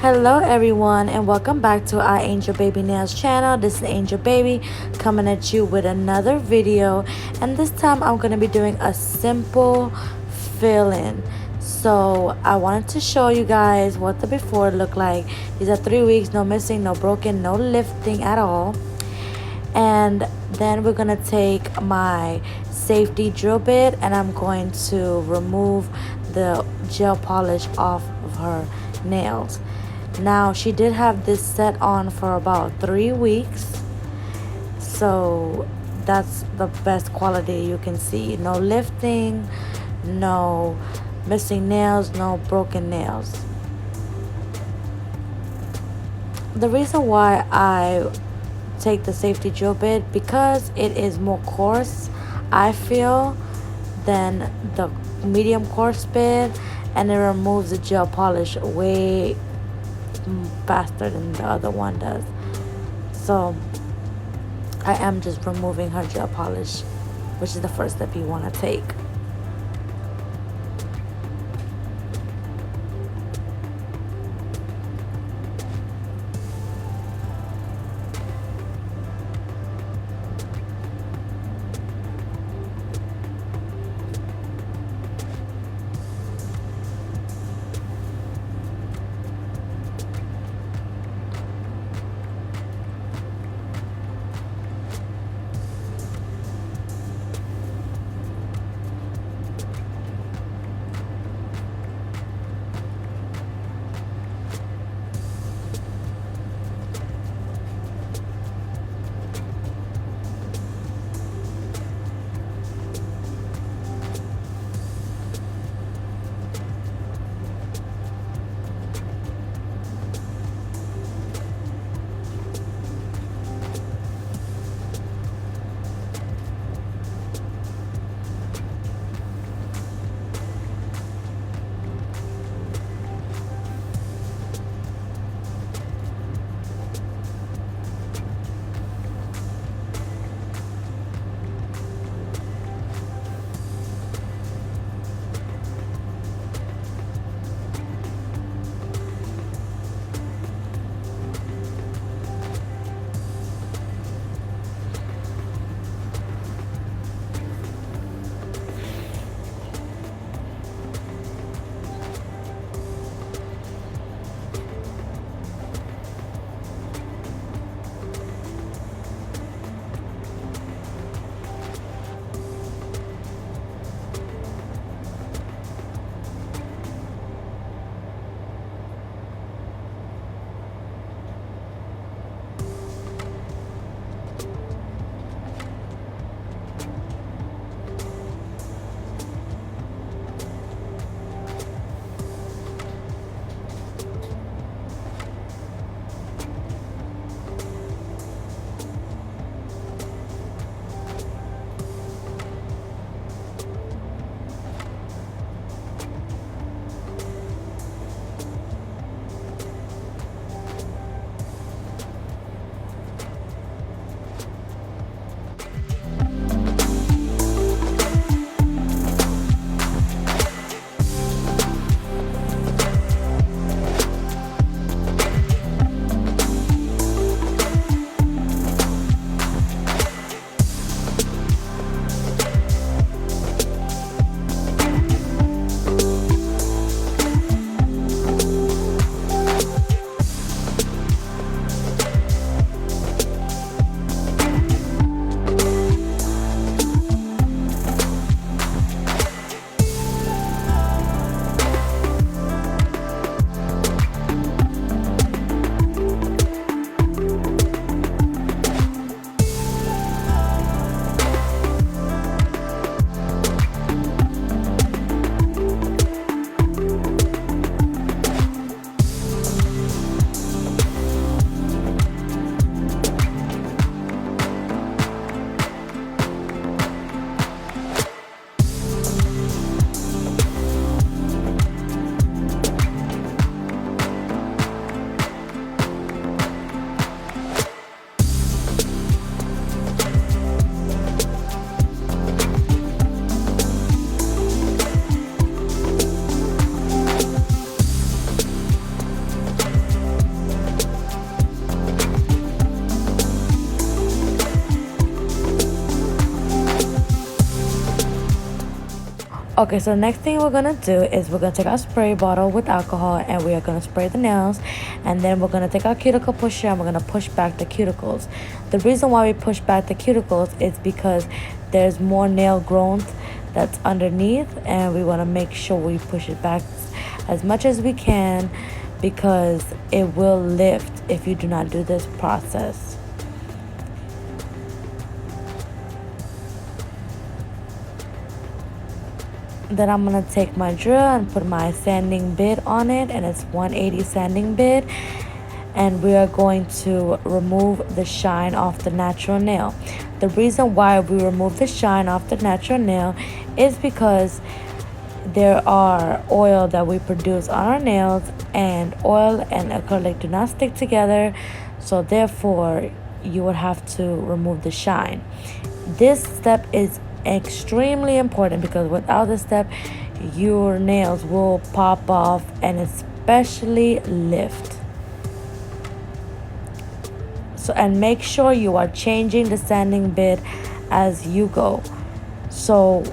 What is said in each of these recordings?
Hello everyone and welcome back to iAngelBabyNails channel. This is Angel Baby coming at you with another video, and this time I'm going to be doing a simple fill-in. So I wanted to show you guys what the before looked like. These are 3 weeks, no missing, no broken, no lifting at all. And then we're going to take my safety drill bit and I'm going to remove the gel polish off of her nails. Now she did have this set on for about 3 weeks, so that's the best quality you can see. No lifting, no missing nails, no broken nails. The reason why I take the safety drill bit, because it is more coarse, I feel, than the medium coarse bit, and it removes the gel polish way faster than the other one does. So I am just removing her gel polish, which is the first step you want to take. Okay, so the next thing we're gonna do is we're gonna take our spray bottle with alcohol and we are gonna spray the nails, and then we're gonna take our cuticle pusher and we're gonna push back the cuticles. The reason why we push back the cuticles is because there's more nail growth that's underneath, and we want to make sure we push it back as much as we can because it will lift if you do not do this process. Then I'm going to take my drill and put my sanding bit on it, and it's 180 sanding bit, and we are going to remove the shine off the natural nail. The reason why we remove the shine off the natural nail is because there are oil that we produce on our nails, and oil and acrylic do not stick together, so therefore you would have to remove the shine. This step is extremely important because without this step your nails will pop off and especially lift. So, and make sure you are changing the sanding bit as you go. So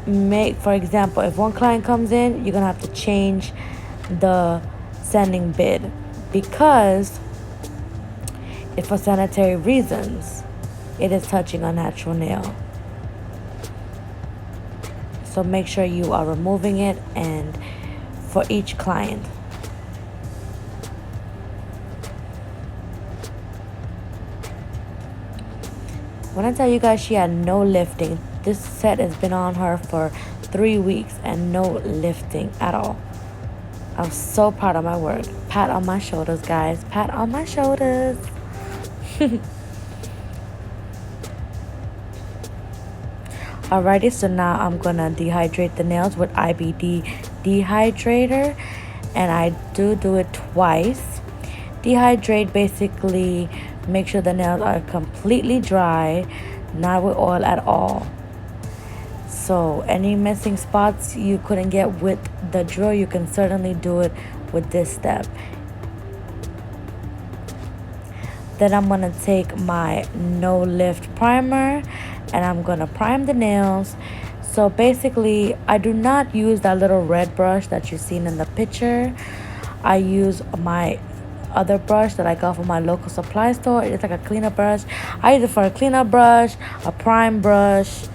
for example, if one client comes in, you're gonna have to change the sanding bit because if for sanitary reasons it is touching a natural nail. So make sure you are removing it, and for each client. When I tell you guys she had no lifting, this set has been on her for 3 weeks and no lifting at all. I'm so proud of my work. Pat on my shoulders, guys. Pat on my shoulders. Alrighty, so now I'm gonna dehydrate the nails with IBD dehydrator, and I do it twice. Dehydrate basically make sure the nails are completely dry, not with oil at all. So any missing spots you couldn't get with the drill, you can certainly do it with this step. Then I'm gonna take my no lift primer and I'm gonna prime the nails. So basically I do not use that little red brush that you've seen in the picture. I use my other brush that I got from my local supply store. It's like a cleanup brush. I use it for a cleanup brush, a prime brush.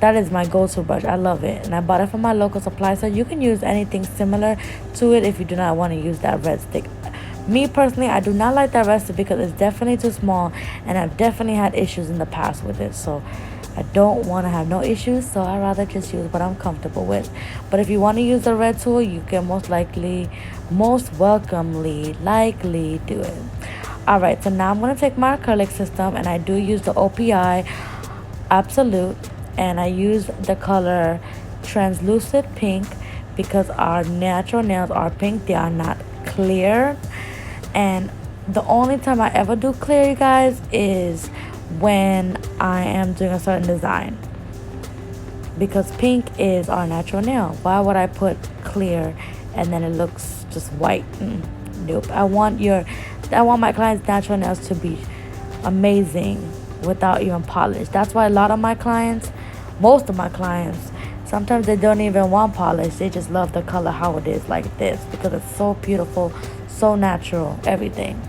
That is my go-to brush. I love it, and I bought it from my local supply store. You can use anything similar to it if you do not want to use that red stick. Me personally, I do not like that red stick because it's definitely too small, and I've definitely had issues in the past with it. So I don't want to have no issues, so I'd rather just use what I'm comfortable with. But if you want to use the red tool, you can most likely do it. Alright, so now I'm going to take my acrylic system, and I do use the OPI Absolute, and I use the color translucent pink because our natural nails are pink. They are not clear, and the only time I ever do clear, you guys, is when I am doing a certain design, because pink is our natural nail. Why would I put clear and then it looks just white? Nope. I want my clients' natural nails to be amazing without even polish. That's why most of my clients, sometimes they don't even want polish. They just love the color how it is, like this, because it's so beautiful, so natural, everything.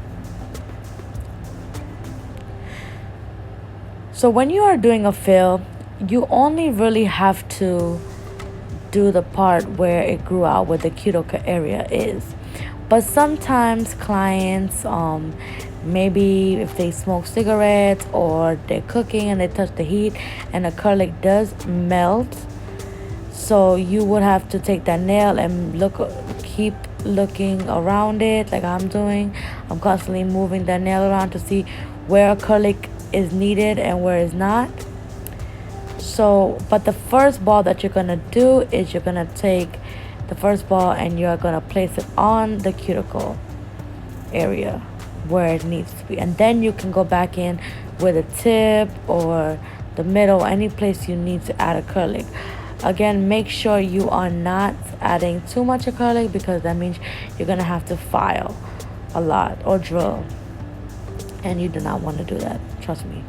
So when you are doing a fill, you only really have to do the part where it grew out, where the cuticle area is. But sometimes clients, maybe if they smoke cigarettes or they're cooking and they touch the heat, and acrylic does melt, so you would have to take that nail and keep looking around it like I'm doing. I'm constantly moving that nail around to see where acrylic is needed and where it's not. So, but the first ball that you're gonna do is you're gonna take the first ball and you're gonna place it on the cuticle area where it needs to be, and then you can go back in with a tip or the middle, any place you need to add acrylic. Again, make sure you are not adding too much acrylic, because that means you're gonna have to file a lot or drill, and you do not want to do that. Trust me,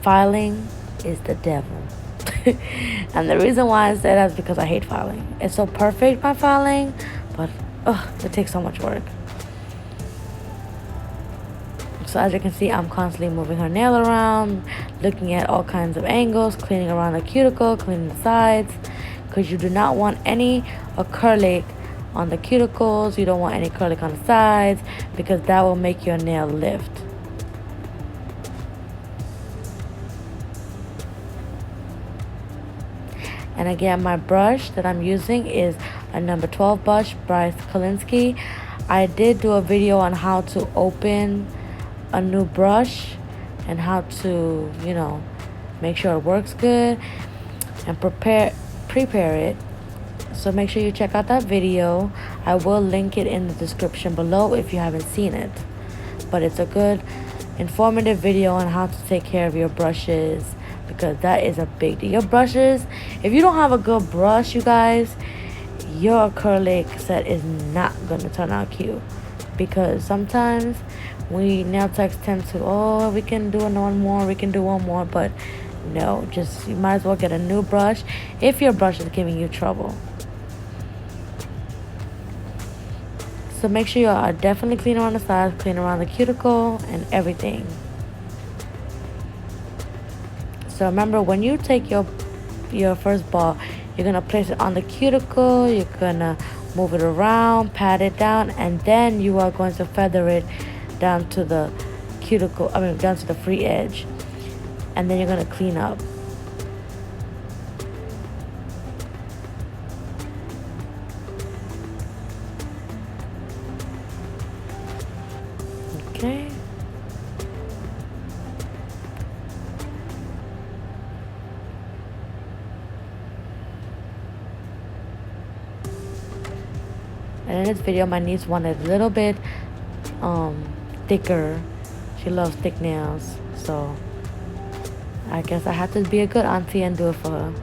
filing is the devil. And the reason why I said that is because I hate filing. It's so perfect by filing, but it takes so much work. So as you can see, I'm constantly moving her nail around, looking at all kinds of angles, cleaning around the cuticle, cleaning the sides, because you do not want any acrylic on the cuticles. You don't want any acrylic on the sides, because that will make your nail lift. And again, my brush that I'm using is a number 12 brush by KOLISKY. I did do a video on how to open a new brush and how to, you know, make sure it works good and prepare it. So make sure you check out that video. I will link it in the description below if you haven't seen it. But it's a good informative video on how to take care of your brushes, because that is a big deal. Your brushes, if you don't have a good brush, you guys, your acrylic set is not going to turn out cute. Because sometimes we nail techs tend to, we can do one more, but no, just you might as well get a new brush if your brush is giving you trouble. So make sure you are definitely clean around the sides, clean around the cuticle and everything. So remember, when you take your first ball, you're going to place it on the cuticle, you're going to move it around, pat it down, and then you are going to feather it down to the cuticle, down to the free edge. And then you're going to clean up. Okay. And in this video, my niece wanted a little bit thicker. She loves thick nails, so I guess I have to be a good auntie and do it for her.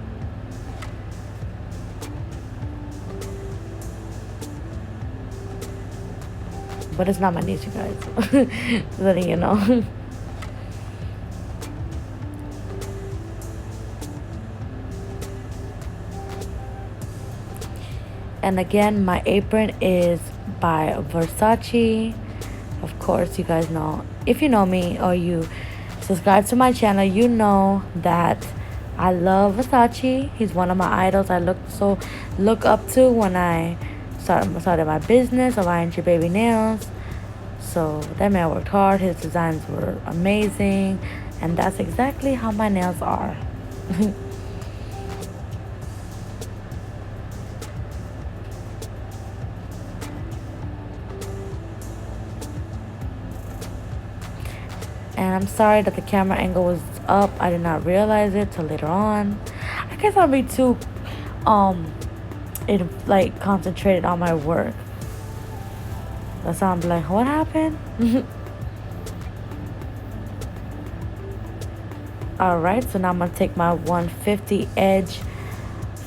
But it's not my niece, you guys. Just letting you know. And again, my apron is by Versace. Of course, you guys know. If you know me or you subscribe to my channel, you know that I love Versace. He's one of my idols. I look up to when I started my business of iAngelBabyNails. So that man worked hard. His designs were amazing, and that's exactly how my nails are. And I'm sorry that the camera angle was up. I did not realize it till later on. I guess I'll be too concentrated on my work. That's why I'm like, what happened? Alright, so now I'm gonna take my 150 edge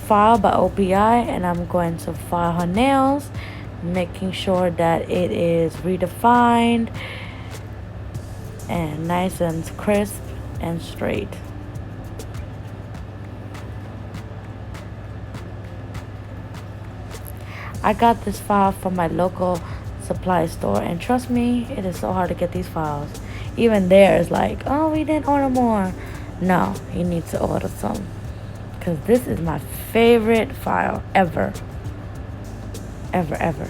file by OPI and I'm going to file her nails, making sure that it is redefined and nice and crisp and straight. I got this file from my local supply store, and trust me, it is so hard to get these files. Even there is like, oh, we didn't order more. No, you need to order some, because this is my favorite file ever. Ever.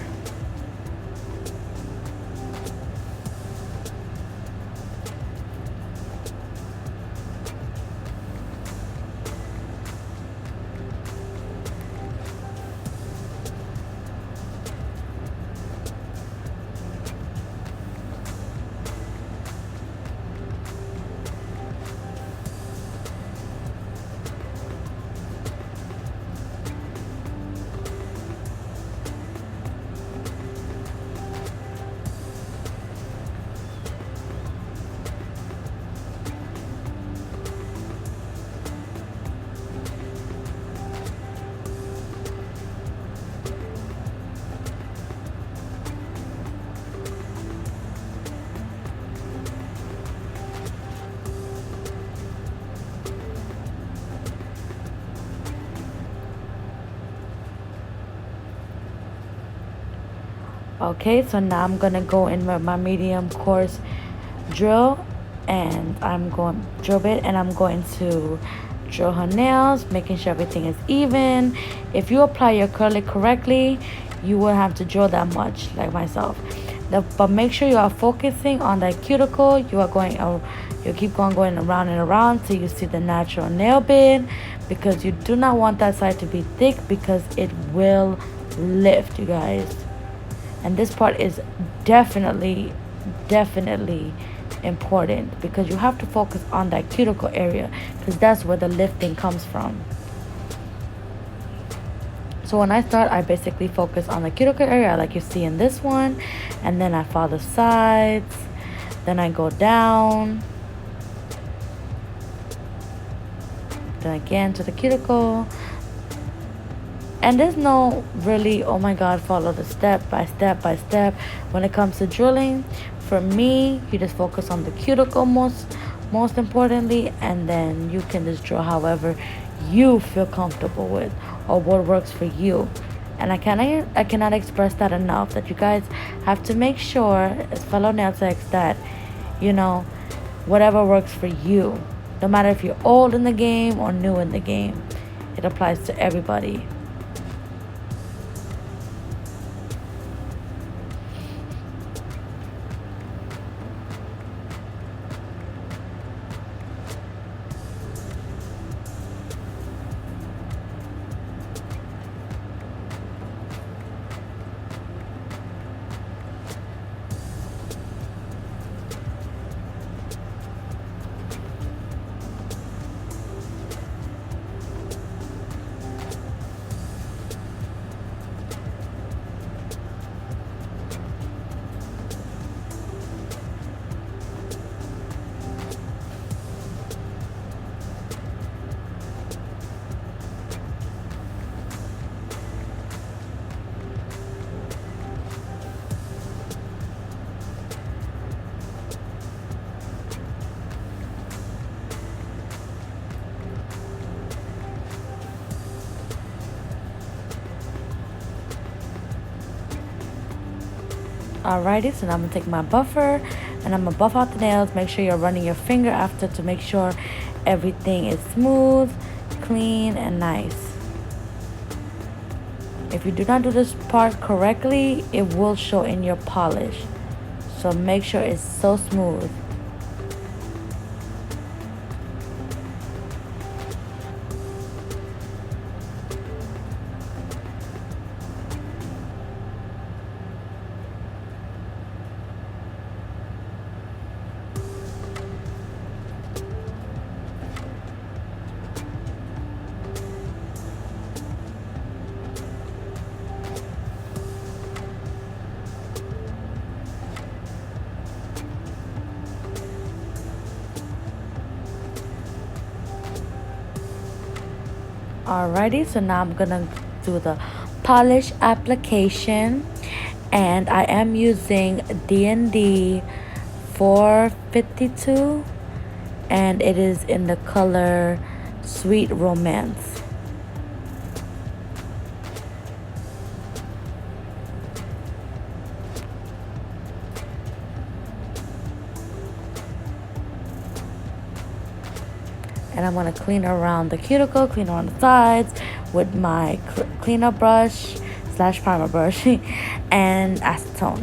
Okay, so now I'm gonna go in with my medium coarse drill, and I'm going drill bit, and I'm going to drill her nails, making sure everything is even. If you apply your acrylic correctly, you won't have to drill that much, like myself. But make sure you are focusing on that cuticle. You are going, you keep going around and around till you see the natural nail bed, because you do not want that side to be thick, because it will lift, you guys. And this part is definitely important, because you have to focus on that cuticle area, because that's where the lifting comes from. So when I start, I basically focus on the cuticle area like you see in this one, and then I follow the sides, then I go down, then again to the cuticle. And there's no really, oh my god, follow the step by step when it comes to drilling. For me, you just focus on the cuticle most importantly, and then you can just drill however you feel comfortable with, or what works for you. And I cannot express that enough, that you guys have to make sure, as fellow nail techs, that you know, whatever works for you, no matter if you're old in the game or new in the game, it applies to everybody. Alrighty, so now I'm gonna take my buffer and I'm gonna buff out the nails. Make sure you're running your finger after to make sure everything is smooth, clean, and nice. If you do not do this part correctly, it will show in your polish. So make sure it's so smooth. Alrighty, so now I'm gonna do the polish application, and I am using D&D 452, and it is in the color Sweet Romance. And I'm going to clean around the cuticle, clean around the sides with my cleaner brush / primer brush and acetone.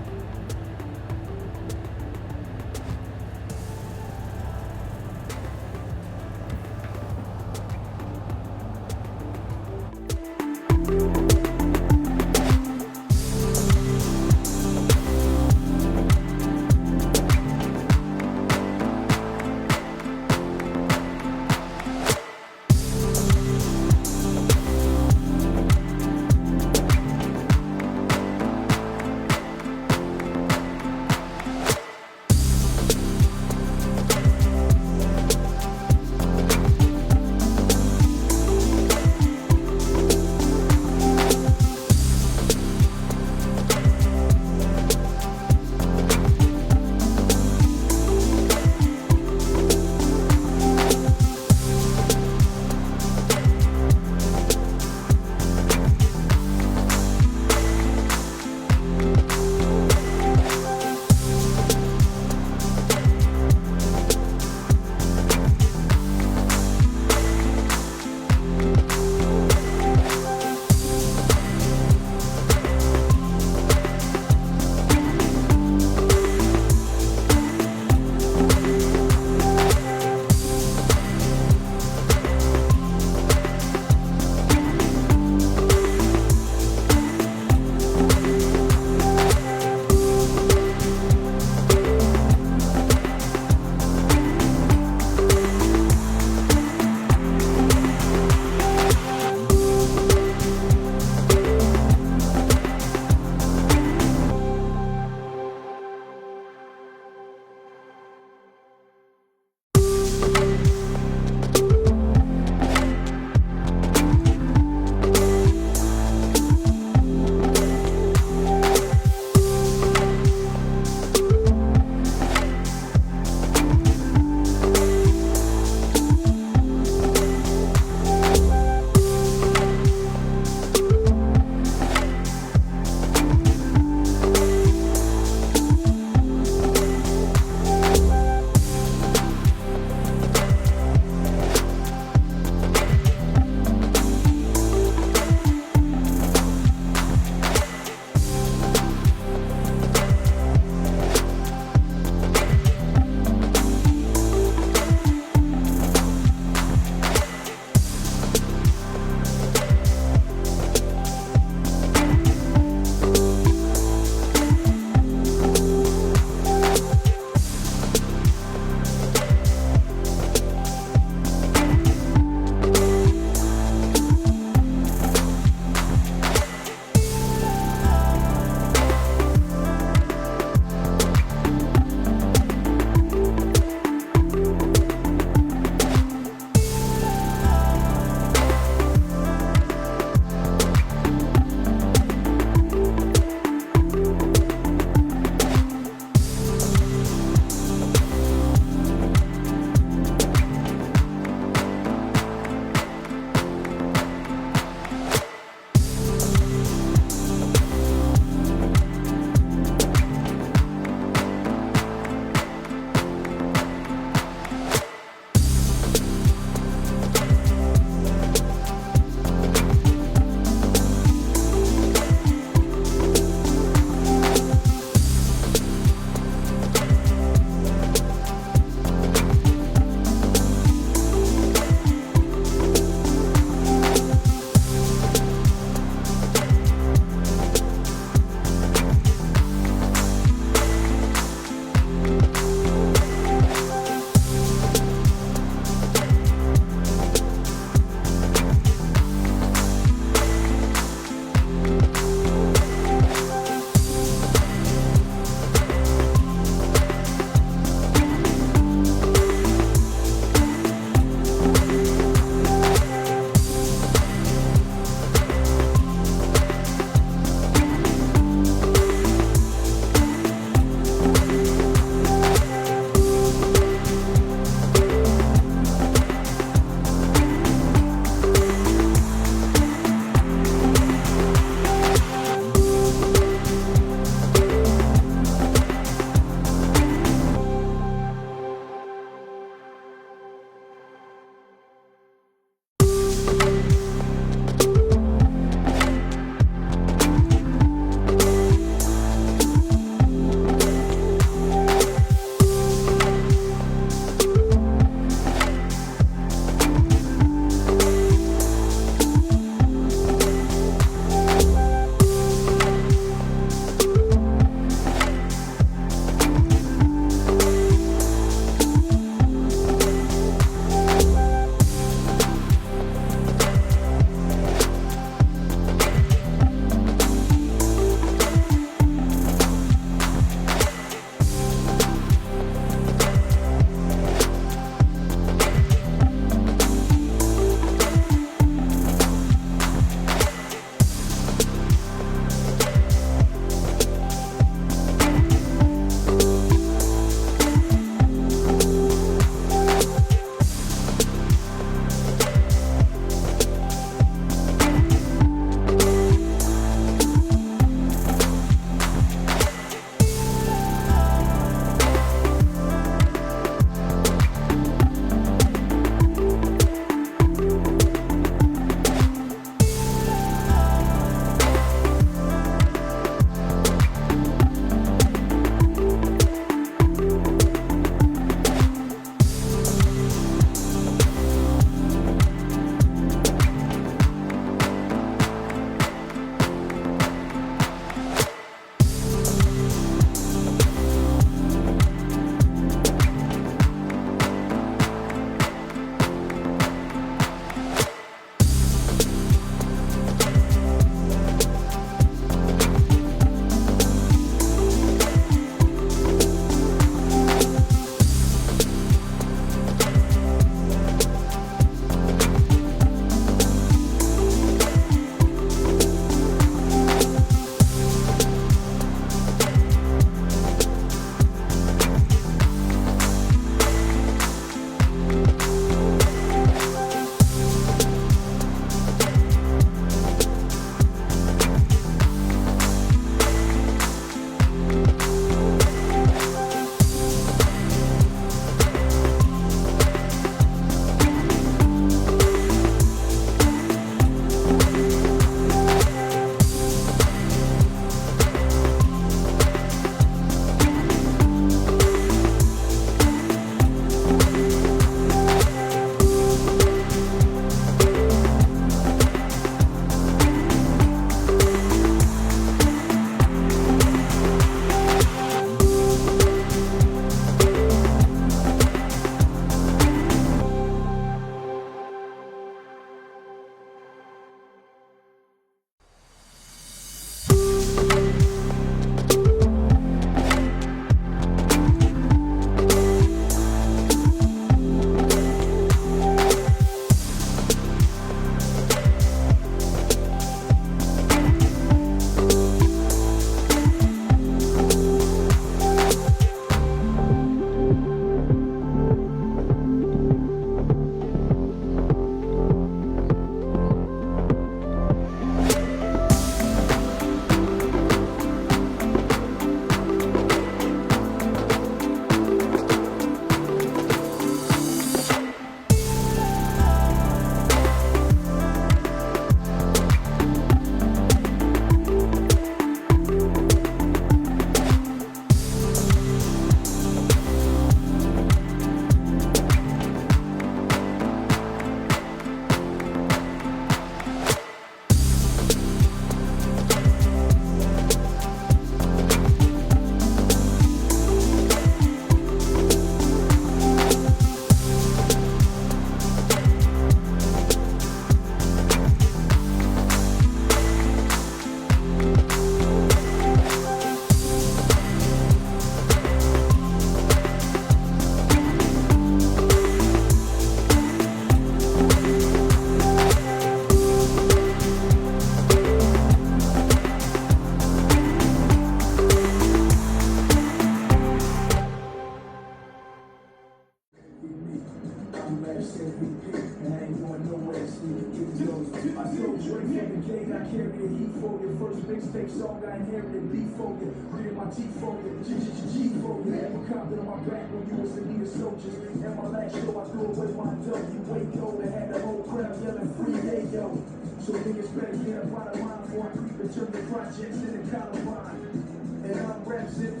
last cent repeat, and I ain't going nowhere. See it, get the goes. I told Drake every day I carry the heat for you. First mixtape song I inherited beef for you. Gritted my teeth for you, G for you. MAKARTT on my back when you was the leader soldiers. And my last show I threw away my dope. You wait yo, and had the whole crowd yelling free day yo. So niggas better get up out of line before I creep and turn the projects into Columbine. And I'm reps it.